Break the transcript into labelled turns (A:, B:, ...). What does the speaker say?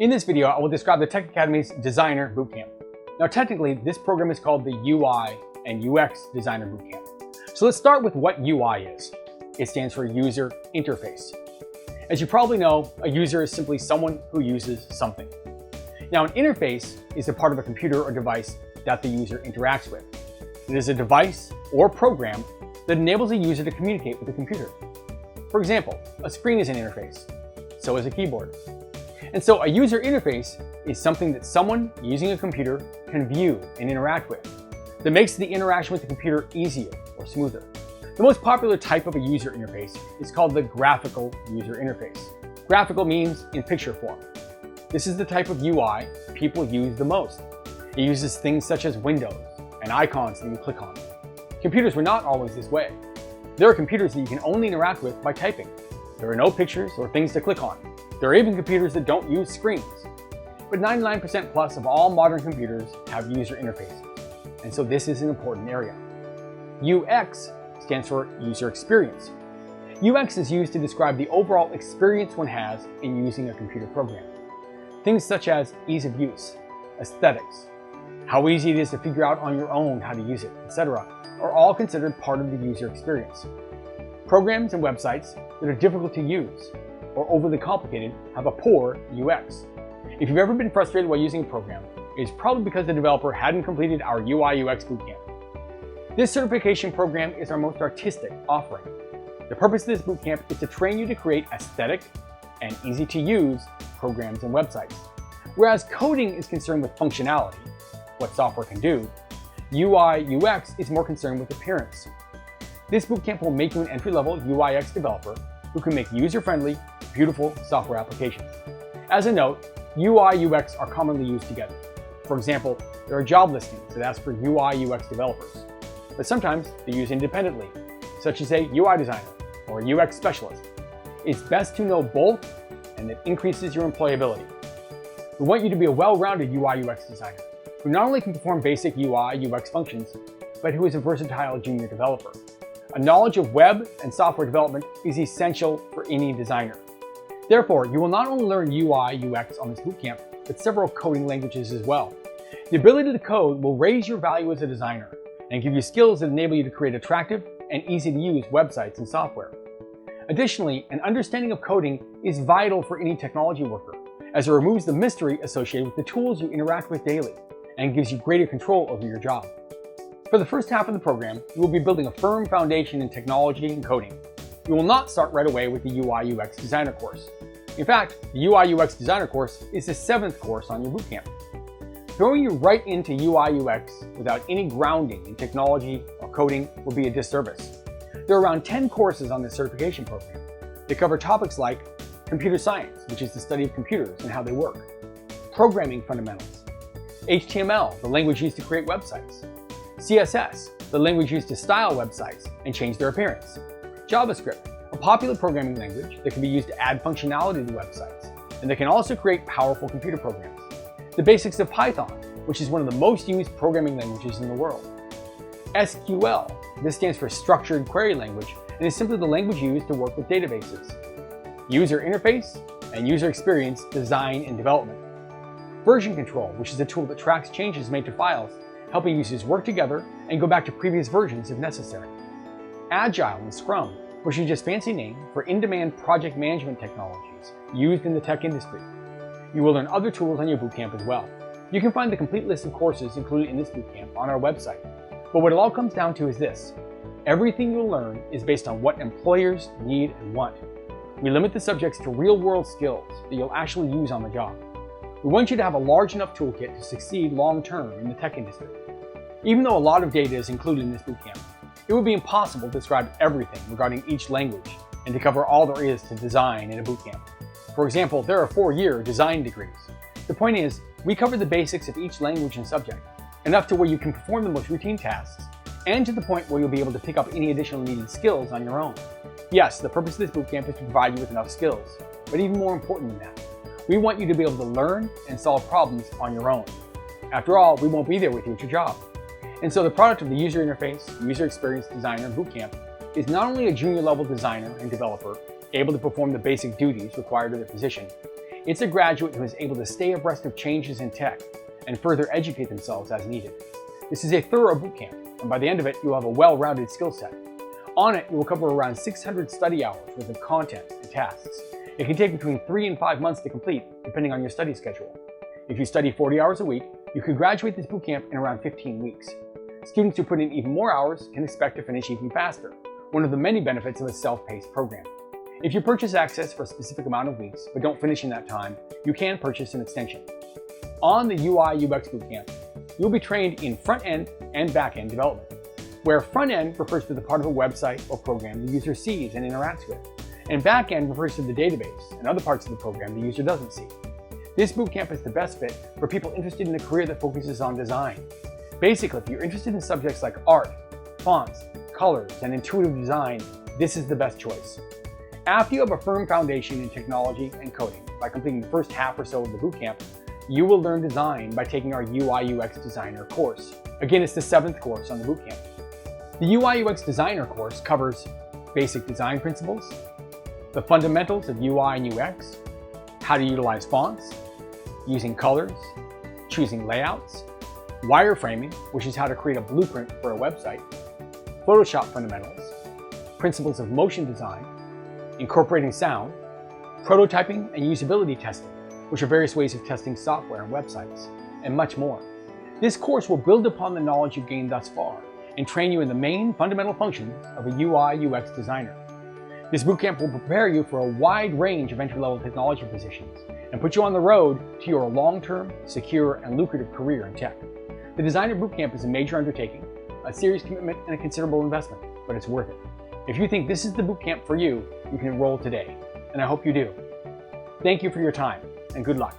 A: In this video, I will describe the Tech Academy's Designer Bootcamp. Now, technically, this program is called the UI and UX Designer Bootcamp. So let's start with what UI is. It stands for User Interface. As you probably know, a user is simply someone who uses something. Now, an interface is a part of a computer or device that the user interacts with. It is a device or program that enables a user to communicate with the computer. For example, a screen is an interface. So is a keyboard. And so a user interface is something that someone using a computer can view and interact with that makes the interaction with the computer easier or smoother. The most popular type of a user interface is called the graphical user interface. Graphical means in picture form. This is the type of UI people use the most. It uses things such as windows and icons that you click on. Computers were not always this way. There are computers that you can only interact with by typing. There are no pictures or things to click on. There are even computers that don't use screens. But 99% plus of all modern computers have user interfaces. And so this is an important area. UX stands for user experience. UX is used to describe the overall experience one has in using a computer program. Things such as ease of use, aesthetics, how easy it is to figure out on your own how to use it, etc., are all considered part of the user experience. Programs and websites that are difficult to use or overly complicated have a poor UX. If you've ever been frustrated while using a program, it is probably because the developer hadn't completed our UI UX bootcamp. This certification program is our most artistic offering. The purpose of this bootcamp is to train you to create aesthetic and easy to use programs and websites. Whereas coding is concerned with functionality, what software can do, UI UX is more concerned with appearance. This bootcamp will make you an entry-level UI UX developer who can make user-friendly, beautiful software applications. As a note, UI UX are commonly used together. For example, there are job listings that ask for UI UX developers, but sometimes they're used independently, such as a UI designer or a UX specialist. It's best to know both, and it increases your employability. We want you to be a well-rounded UI UX designer who not only can perform basic UI UX functions, but who is a versatile junior developer. A knowledge of web and software development is essential for any designer. Therefore, you will not only learn UI UX on this bootcamp, but several coding languages as well. The ability to code will raise your value as a designer and give you skills that enable you to create attractive and easy to use websites and software. Additionally, an understanding of coding is vital for any technology worker, as it removes the mystery associated with the tools you interact with daily and gives you greater control over your job. For the first half of the program, you will be building a firm foundation in technology and coding. You will not start right away with the UI UX Designer course. In fact, the UI UX Designer course is the 7th course on your bootcamp. Throwing you right into UI UX without any grounding in technology or coding will be a disservice. There are around 10 courses on this certification program. They cover topics like computer science, which is the study of computers and how they work, programming fundamentals, HTML, the language used to create websites, CSS, the language used to style websites and change their appearance, JavaScript, a popular programming language that can be used to add functionality to websites and that can also create powerful computer programs, the basics of Python, which is one of the most used programming languages in the world, SQL, this stands for Structured Query Language and is simply the language used to work with databases, user interface and user experience design and development, version control, which is a tool that tracks changes made to files, helping users work together and go back to previous versions if necessary. Agile and Scrum, which is just a fancy name for in-demand project management technologies used in the tech industry. You will learn other tools on your bootcamp as well. You can find the complete list of courses included in this bootcamp on our website. But what it all comes down to is this: everything you'll learn is based on what employers need and want. We limit the subjects to real-world skills that you'll actually use on the job. We want you to have a large enough toolkit to succeed long-term in the tech industry. Even though a lot of data is included in this bootcamp, it would be impossible to describe everything regarding each language and to cover all there is to design in a bootcamp. For example, there are 4-year design degrees. The point is, we cover the basics of each language and subject, enough to where you can perform the most routine tasks, and to the point where you'll be able to pick up any additional needed skills on your own. Yes, the purpose of this bootcamp is to provide you with enough skills, but even more important than that, we want you to be able to learn and solve problems on your own. After all, we won't be there with you at your job. And so the product of the User Interface, User Experience Designer Bootcamp is not only a junior level designer and developer able to perform the basic duties required of the position, It's a graduate who is able to stay abreast of changes in tech and further educate themselves as needed. This is a thorough bootcamp, and by the end of it, you will have a well-rounded skill set. On it, you will cover around 600 study hours worth of content and tasks. It can take between 3 and 5 months to complete, depending on your study schedule. If you study 40 hours a week, you could graduate this bootcamp in around 15 weeks. Students who put in even more hours can expect to finish even faster, one of the many benefits of a self-paced program. If you purchase access for a specific amount of weeks, but don't finish in that time, you can purchase an extension. On the UI/UX Bootcamp, you'll be trained in front-end and back-end development, where front-end refers to the part of a website or program the user sees and interacts with, and back-end refers to the database and other parts of the program the user doesn't see. This bootcamp is the best fit for people interested in a career that focuses on design. Basically, if you're interested in subjects like art, fonts, colors, and intuitive design, this is the best choice. After you have a firm foundation in technology and coding, by completing the first half or so of the bootcamp, you will learn design by taking our UI/UX Designer course. Again, it's the 7th course on the bootcamp. The UI/UX Designer course covers basic design principles, the fundamentals of UI and UX, how to utilize fonts, using colors, choosing layouts, wireframing, which is how to create a blueprint for a website, Photoshop fundamentals, principles of motion design, incorporating sound, prototyping and usability testing, which are various ways of testing software and websites, and much more. This course will build upon the knowledge you've gained thus far and train you in the main fundamental functions of a UI/UX designer. This bootcamp will prepare you for a wide range of entry-level technology positions and put you on the road to your long-term, secure, and lucrative career in tech. The Designer Bootcamp is a major undertaking, a serious commitment, and a considerable investment, but it's worth it. If you think this is the bootcamp for you, you can enroll today, and I hope you do. Thank you for your time, and good luck.